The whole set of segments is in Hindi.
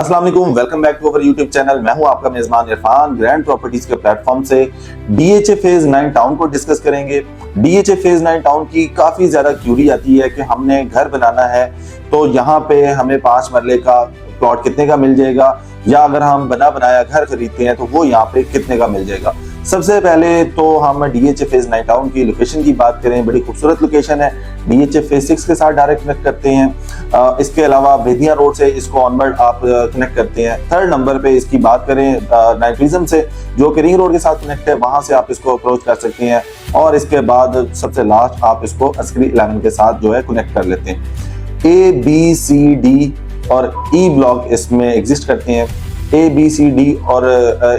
अस्सलाम वालेकुम, welcome back to our YouTube channel. मैं हूं आपका मेजबान इरफान। ग्रैंड प्रॉपर्टीज के प्लेटफॉर्म से डीएचए फेज 9 टाउन को डिस्कस करेंगे। डीएचए फेज 9 टाउन की काफी ज्यादा क्यूरी आती है कि हमने घर बनाना है तो यहाँ पे हमें 5 मरले का प्लॉट कितने का मिल जाएगा, या अगर हम बना बनाया घर खरीदते हैं तो वो यहाँ पे कितने का मिल जाएगा। सबसे पहले तो हम डीएचए फेज 9 टाउन की लोकेशन की बात करें, बड़ी खूबसूरत लोकेशन है। डीएचए फेज 6 के साथ डायरेक्ट कनेक्ट करते हैं। इसके अलावा बेदिया रोड से इसको ऑनवर्ड आप कनेक्ट करते हैं। थर्ड नंबर पे इसकी बात करें नाइट्रिज्म से, जो कि रिंग रोड के साथ कनेक्ट है, वहां से आप इसको अप्रोच कर सकते हैं। और इसके बाद सबसे लास्ट आप इसको अस्करी 11 के साथ जो है कनेक्ट कर लेते हैं। ए बी सी डी और ई ब्लॉक इसमें एग्जिस्ट करते हैं। ए बी सी डी और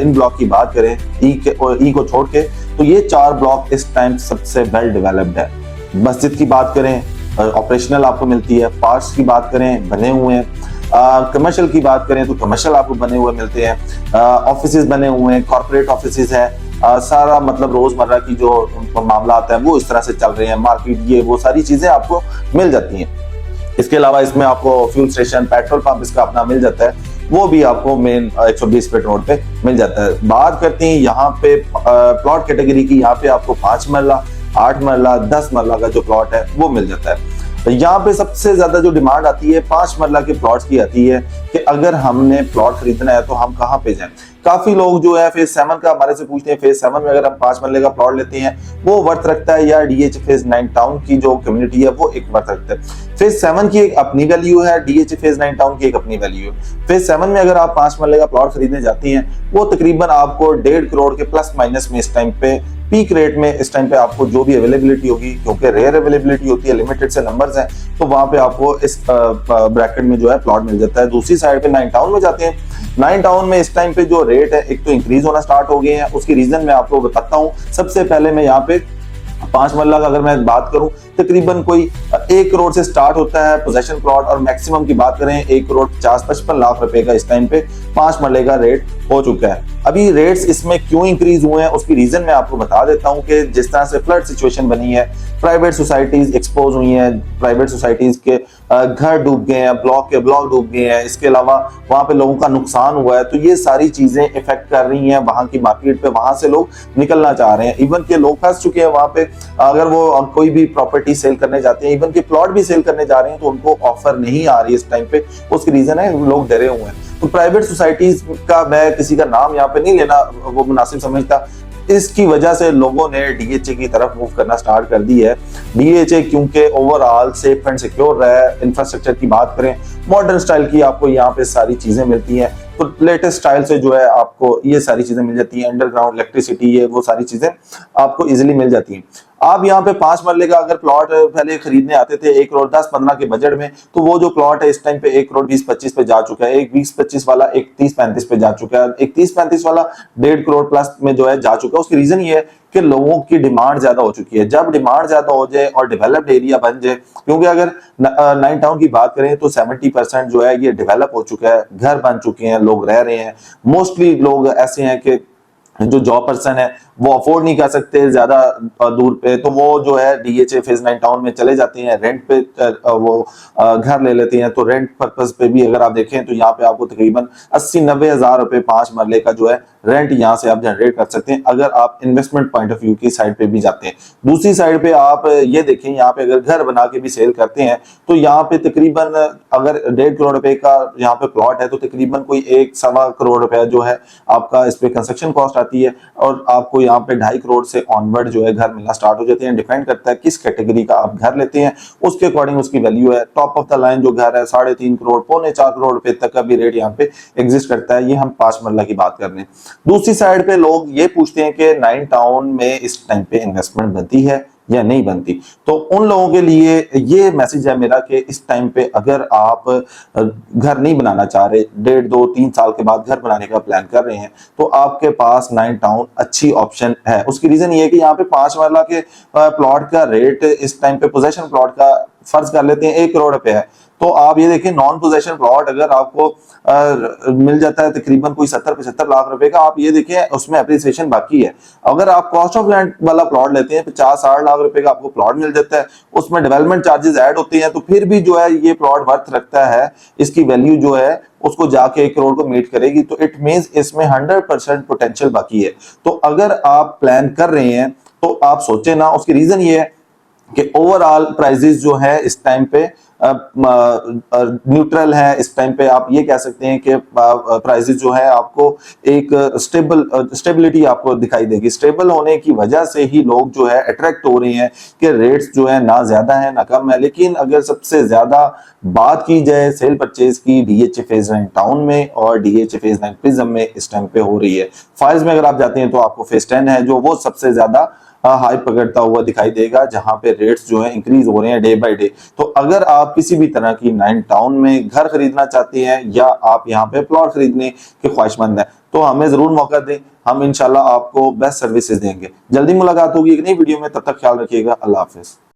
इन ब्लॉक की बात करें ई को छोड़ के, तो ये 4 ब्लॉक इस टाइम सबसे वेल डेवलप्ड है। मस्जिद की बात करें ऑपरेशनल आपको मिलती है। पार्क्स की बात करें बने हुए हैं। कमर्शियल की बात करें तो कमर्शियल आपको बने हुए मिलते हैं। ऑफिसेज बने हुए हैं, कॉर्पोरेट ऑफिसेज है। सारा मतलब रोजमर्रा की जो मामला आता है वो इस तरह से चल रहे हैं। मार्केट ये वो सारी चीजें आपको मिल जाती हैं। इसके अलावा इसमें आपको फ्यूल स्टेशन, पेट्रोल पंप इसका अपना मिल जाता है, वो भी आपको मेन 120 फीट रोड पे मिल जाता है। बात करते हैं यहाँ पे प्लॉट कैटेगरी की। यहाँ पे आपको 5 मरला, 8 मरला, 10 मरला का जो प्लॉट है वो मिल जाता है। यहाँ पे सबसे ज्यादा जो डिमांड आती है 5 मरला के प्लॉट्स की आती है कि अगर हमने प्लॉट खरीदना है तो हम कहाँ पे जाएं। काफी लोग जो है फेज 7 का हमारे से पूछते हैं, फेज 7 में अगर हम 5 मरले का प्लॉट लेते हैं वो वर्थ रखता है, या डीएच फेज 9 टाउन की जो कम्युनिटी है वो एक वर्थ रखता है। फेज 7 की एक अपनी वैल्यू है, डीएच फेज 9 टाउन की एक अपनी वैल्यू है। फेज 7 में अगर आप 5 मरले का प्लॉट खरीदने जाती हैं वो तकरीबन आपको 1.5 करोड़ के प्लस माइनस में इस टाइम पे, पीक रेट में इस टाइम पे आपको जो भी अवेलेबिलिटी होगी, क्योंकि रेयर अवेलेबिलिटी होती है, लिमिटेड से नंबर्स हैं, तो वहां पे आपको इस ब्रैकेट में जो है प्लॉट मिल जाता है। दूसरी साइड पे 9 टाउन में जाते हैं। 9 टाउन में इस टाइम पे जो रेट है एक तो इंक्रीज होना स्टार्ट हो गए हैं। उसकी रीजन मैं आपको बताता हूँ। सबसे पहले मैं यहाँ पे 5 मरला का अगर मैं बात करूं तकरीबन कोई 1 करोड़ से स्टार्ट होता है पोजेशन प्लॉट, और मैक्सिमम की बात करें 1 करोड़ 50-55 लाख रुपए का इस टाइम पे 5 मरले का रेट हो चुका है। अभी रेट्स इसमें क्यों इंक्रीज हुए हैं उसकी रीजन मैं आपको बता देता हूं कि जिस तरह से फ्लड सिचुएशन बनी है, प्राइवेट सोसाइटीज एक्सपोज हुई हैं, प्राइवेट सोसाइटीज के घर डूब गए हैं, ब्लॉक के ब्लॉक डूब गए हैं। इसके अलावा वहां पे लोगों का नुकसान हुआ है, तो ये सारी चीजें इफेक्ट कर रही हैं वहां की मार्केट पे। वहां से लोग निकलना चाह रहे हैं, इवन के लोग फंस चुके हैं वहां पे। अगर वो कोई भी प्रॉपर्टी सेल करने जाते हैं, इवन के प्लॉट भी सेल करने जा रहे हैं, तो उनको ऑफर नहीं आ रही इस टाइम पे। उसकी रीजन है लोग डरे हुए हैं। तो प्राइवेट सोसाइटीज का मैं किसी का नाम यहाँ पे नहीं लेना वो मुनासिब समझता, इसकी वजह से लोगों ने डीएचए की तरफ मूव करना स्टार्ट कर दी है। डीएचए क्योंकि ओवरऑल सेफ एंड सिक्योर रहा है। इंफ्रास्ट्रक्चर की बात करें, मॉडर्न स्टाइल की आपको यहाँ पे सारी चीजें मिलती हैं, तो लेटेस्ट स्टाइल से जो है आपको ये सारी चीजें मिल जाती हैं। अंडरग्राउंड इलेक्ट्रिसिटी, ये वो सारी चीजें आपको इजीली मिल जाती हैं। आप यहाँ पे 5 मरले का अगर प्लॉट पहले खरीदने आते थे 1 करोड़ 10-15 के बजट में, तो वो जो प्लॉट है इस टाइम पे 1 करोड़ 20-25 पे जा चुका है। एक 20-25 वाला एक 30-35 पे जा चुका है। एक 30-35 वाला 1.5 करोड़ प्लस में जो है जा चुका है। उसकी रीजन ये है कि लोगों की डिमांड ज्यादा हो चुकी है। जब डिमांड ज्यादा हो जाए और डेवलप्ड एरिया बन जाए, क्योंकि अगर 9 टाउन की बात करें तो 70% जो है ये डेवलप हो चुका है, घर बन चुके हैं, लोग रह रहे हैं। मोस्टली लोग ऐसे हैं कि जो जॉब पर्सन है वो अफोर्ड नहीं कर सकते ज्यादा दूर पे, तो वो जो है डीएचए फेज 9 टाउन में चले जाते हैं, रेंट पे वो घर ले लेते हैं। तो रेंट पर्पस पे भी अगर आप देखें तो यहाँ पे आपको तकरीबन 80-90 हजार रुपए 5 मरले का जो है रेंट यहाँ से आप जनरेट कर सकते हैं, अगर आप इन्वेस्टमेंट पॉइंट ऑफ व्यू की साइड पे भी जाते हैं। दूसरी साइड पे आप ये देखें, यहाँ पे अगर घर बना के भी सेल करते हैं तो यहाँ पे तकरीबन अगर 1.5 करोड़ रुपए का यहाँ पे प्लॉट है तो तकरीबन कोई 1-1.25 करोड़ रुपया जो है आपका इस पे कंस्ट्रक्शन कॉस्ट आती है, और आपको यहाँ पे 2.5 करोड़ से ऑनवर्ड जो है घर मिलना स्टार्ट हो जाते हैं। डिपेंड करता है किस कैटेगरी का आप घर लेते हैं, उसके अकॉर्डिंग उसकी वैल्यू है। टॉप ऑफ द लाइन जो घर है 3.5 करोड़, 3.25 करोड़ रुपए तक का भी रेट यहाँ पे एग्जिस्ट करता है। ये हम 5 मरला की बात कर रहे हैं। दूसरी साइड पे लोग ये पूछते हैं कि 9 टाउन में इस टाइम पे इन्वेस्टमेंट बनती है या नहीं बनती। तो उन लोगों के लिए ये मैसेज है मेरा कि इस टाइम पे अगर आप घर नहीं बनाना चाह रहे, 1.5-2-3 साल के बाद घर बनाने का प्लान कर रहे हैं, तो आपके पास 9 टाउन अच्छी ऑप्शन है। उसकी रीजन ये है कि यहाँ पे 5 मरला के प्लॉट का रेट इस टाइम पे पोजेशन प्लॉट का फर्ज कर लेते हैं 1 करोड़ रुपए है, तो आप ये देखिए नॉन पोजेशन प्लॉट अगर आपको मिल जाता है तकरीबन कोई 70-75 लाख रुपए का, आप ये देखिए उसमें एप्रिसिएशन बाकी है। अगर आप कॉस्ट ऑफ लैंड वाला प्लॉट लेते हैं 50-60 लाख रुपए का आपको प्लॉट मिल जाता है, उसमें डेवलपमेंट चार्जेस ऐड होते हैं, तो फिर भी जो है ये प्लॉट वर्थ रखता है, इसकी वैल्यू जो है उसको जाके 1 करोड़ को मीट करेगी। तो इट मींस इसमें 100% पोटेंशियल बाकी है। तो अगर आप प्लान कर रहे हैं तो आप सोचें ना, उसकी रीजन ये है कि ओवरऑल प्राइसेस जो है इस टाइम पे न्यूट्रल है। इस टाइम पे आप ये कह सकते हैं कि प्राइसेस जो है आपको एक स्टेबिलिटी आपको दिखाई देगी। स्टेबल होने की वजह से ही लोग जो है अट्रैक्ट हो रहे हैं कि रेट्स जो है ना ज्यादा है ना कम है। लेकिन अगर सबसे ज्यादा बात की जाए सेल परचेज की, डीएचए फेज 9 टाउन में और डीएचए फेज 9 प्रिज्म में इस टाइम पे हो रही है। फाइल्स में अगर आप जाते हैं तो आपको फेज 10 है जो वो सबसे ज्यादा हाई पकड़ता हुआ दिखाई देगा, जहां पे रेट्स जो है इंक्रीज हो रहे हैं डे बाय डे। तो अगर आप किसी भी तरह की 9 टाउन में घर खरीदना चाहते हैं या आप यहाँ पे प्लॉट खरीदने के ख्वाहिशमंद हैं तो हमें जरूर मौका दें, हम इंशाल्लाह आपको बेस्ट सर्विसेज देंगे। जल्दी मुलाकात होगी एक नई वीडियो में, तब तक ख्याल रखिएगा। अल्लाह हाफिज।